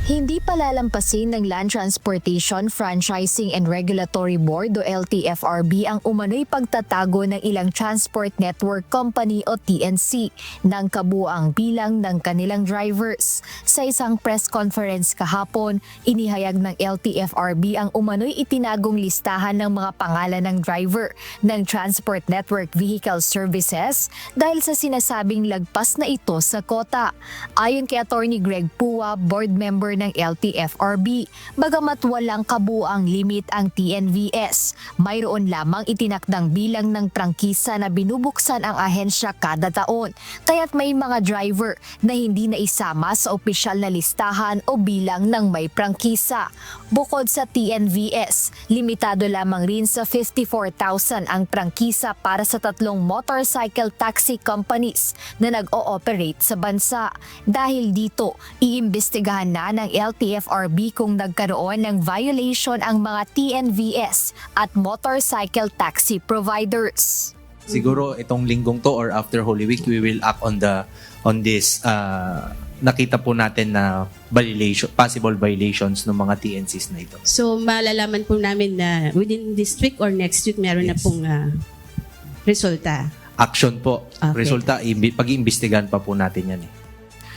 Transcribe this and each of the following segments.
Hindi palalampasin ng Land Transportation Franchising and Regulatory Board o LTFRB ang umano'y pagtatago ng ilang transport network company o TNC ng kabuuang bilang ng kanilang drivers. Sa isang press conference kahapon, inihayag ng LTFRB ang umano'y itinagong listahan ng mga pangalan ng driver ng Transport Network Vehicle Services dahil sa sinasabing lagpas na ito sa kota. Ayon kay Attorney Greg Pua, board member ng LTFRB, bagamat walang kabuuang limit ang TNVS, mayroon lamang itinakdang bilang ng prangkisa na binubuksan ang ahensya kada taon, kaya't may mga driver na hindi na isama sa opisyal na listahan o bilang ng may prangkisa. Bukod sa TNVS, limitado lamang rin sa 54,000 ang prangkisa para sa 3 motorcycle taxi companies na nag-ooperate sa bansa. Dahil dito, iimbestigahan na ng LTFRB kung nagkaroon ng violation ang mga TNVS at motorcycle taxi providers. Siguro itong linggong to or after Holy Week, we will act on this. Nakita po natin na possible violations ng mga TNCs na ito. So malalaman po namin na within this week or next week meron na pong resulta. Action po. Okay. Resulta, pag-iimbestigahan pa po natin yan eh.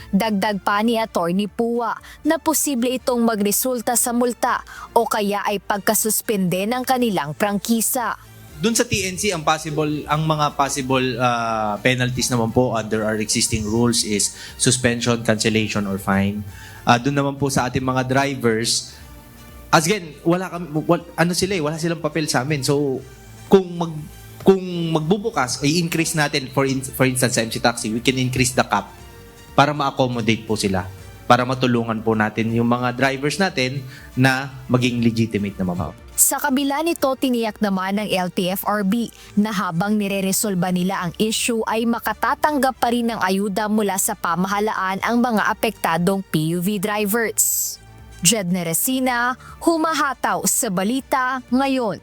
Dagdag pa ni Attorney Pua na posible itong magresulta sa multa o kaya ay pagkasuspende ng kanilang prangkisa. Doon sa TNC, ang mga possible penalties naman po under our existing rules is suspension, cancellation, or fine. Doon naman po sa ating mga drivers, again, wala silang papel sa amin. So, kung magbubukas, i-increase natin, for instance, sa MC Taxi, we can increase the cap para ma-accommodate po sila, para matulungan po natin yung mga drivers natin na maging legitimate naman po. Sa kabila nito, tiniyak naman ng LTFRB na habang nire-resolba nila ang issue ay makatatanggap pa rin ng ayuda mula sa pamahalaan ang mga apektadong PUV drivers. Jedne Resina, humahataw sa balita ngayon.